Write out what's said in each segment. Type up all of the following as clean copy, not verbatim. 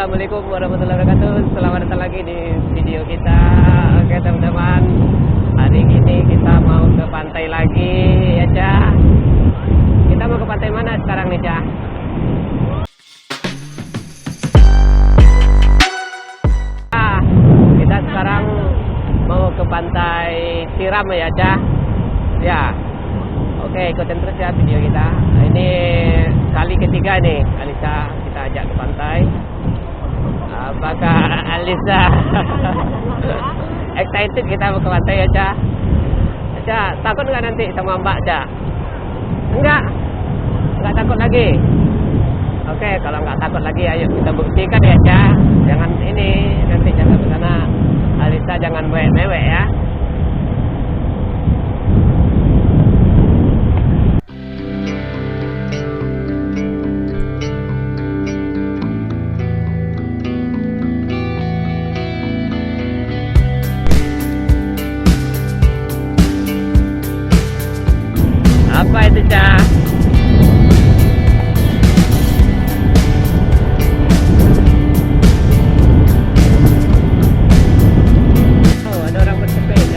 Assalamualaikum warahmatullahi wabarakatuh. Selamat datang lagi di video kita. Oke teman-teman, hari ini kita mau ke pantai lagi ya Cah. Kita mau ke pantai mana sekarang nih Cah? Kita sekarang mau ke pantai Siram ya Cah. Ya, oke ikutin terus ya video kita. Ini kali ketiga nih Alisa kita ajak ke pantai. Apakah Alisa excited kita mau ke pantai ya Cah? Cah, takut nggak nanti sama Mbak Cah? Nggak takut lagi. Oke, kalau nggak takut lagi ayo kita buktikan ya Cah. Jangan ini nanti jangan ke sana. Alisa jangan mewek-mewek ya. Apa itu Cah? Oh, ada orang bersepeda.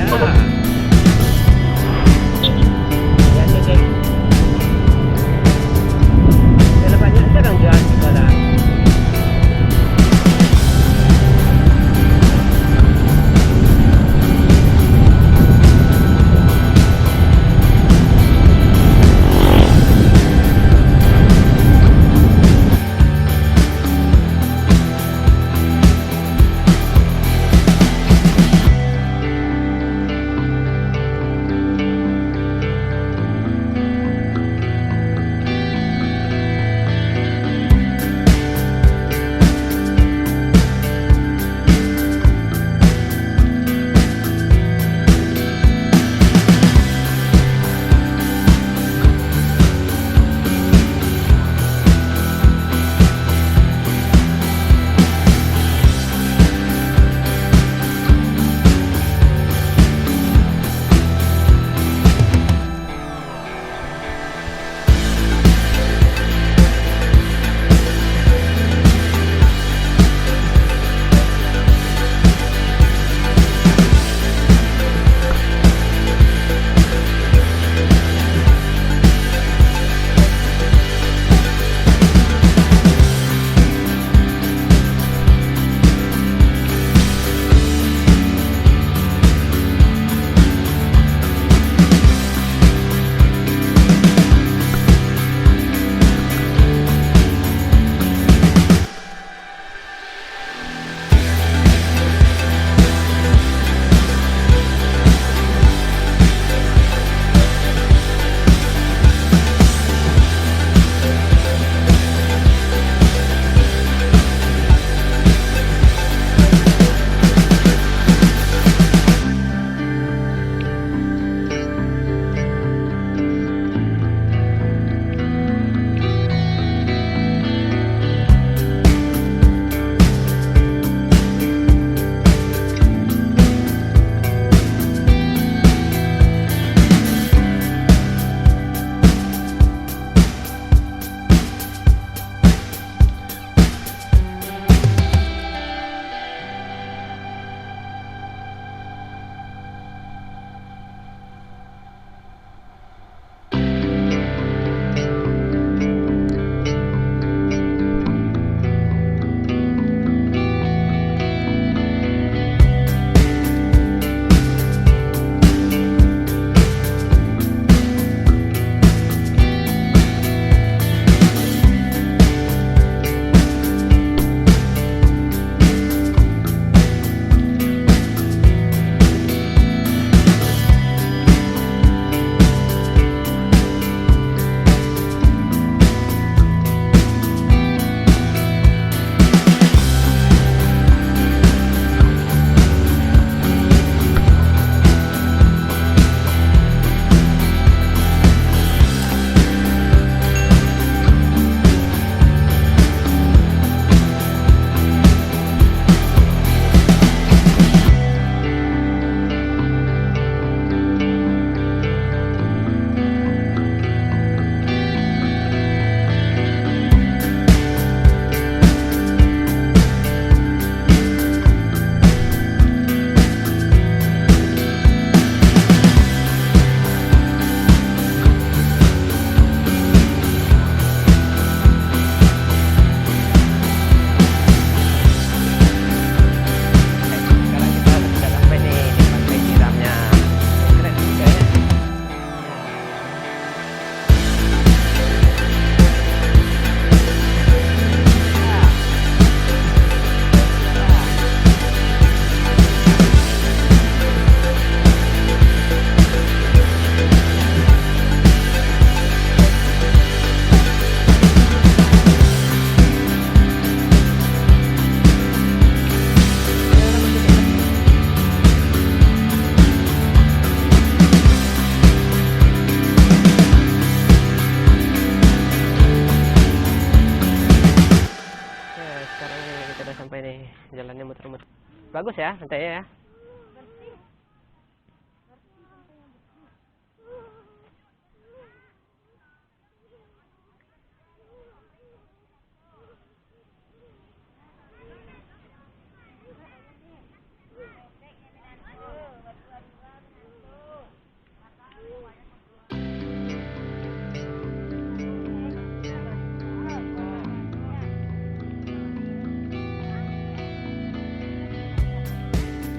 bagus ya pantainya ya.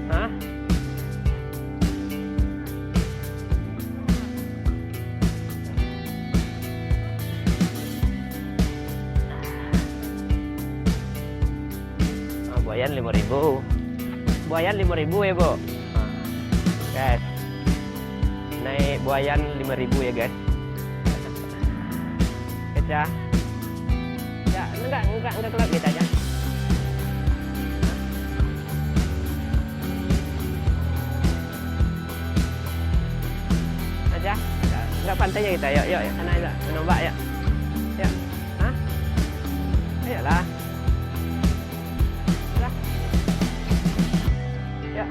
Hah? Buayan 5.000. Buayan 5.000 ya, Bu. Guys. Naik buayan 5.000 ya, guys. Ya. Ya, enggak kelap kita aja. Aja. Enggak pantainya kita. Yuk, anak nombak ya. Ya. Hah? Ayolah. Ya.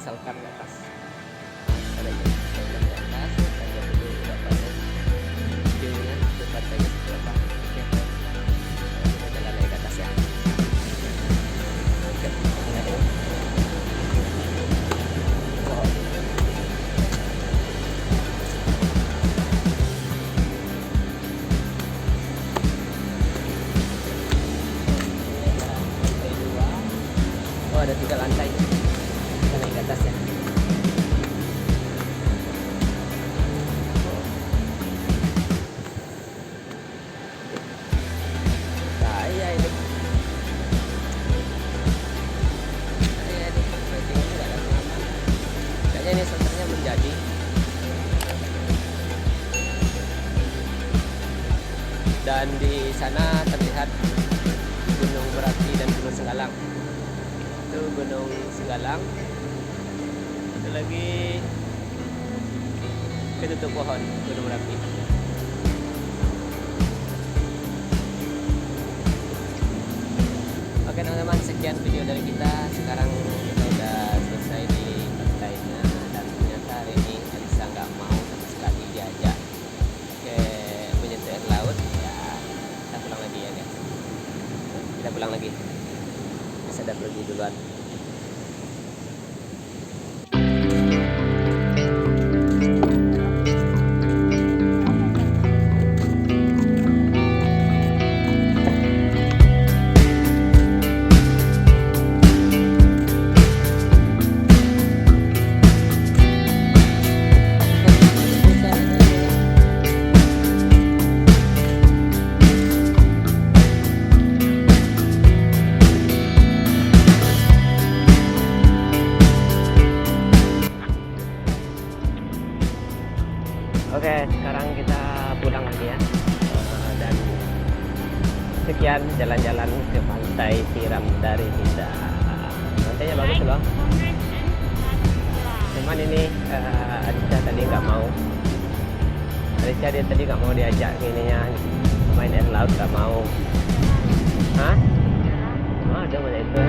Salkan ke atas. Ada yang salkan ke atas, kita lihat dulu berapa view-nya, pantainya seberapa. Oke. Kita jalan naik ke atas ya. Oke. Oh, ada 3 lantai. Naik ke atas ya. Saya ini. Ratingnya tidak ada pengaman. Kayaknya ini senternya menjadi. Dan di sana terlihat Gunung Merapi dan Gunung Senggalang. Itu Gunung Senggalang. Lagi ketutup pohon Gunung Merapi. Oke teman-teman, sekian video dari kita. Sekarang kita udah selesai di pantainya dan ternyata hari ini Alisa nggak mau sama sekali diajak menyentuh air laut. Ya kita pulang lagi ya guys. Kita pulang lagi. Bisa udah pergi duluan. Oke, sekarang kita pulang lagi ya. Dan sekian jalan-jalan ke pantai Tiram dari kita. Pantainya bagus loh. Cuman ini Alisa tadi nggak mau. Alisa dia tadi nggak mau diajak ininya main air laut, nggak mau. Hah? Oh, ada banyak itu.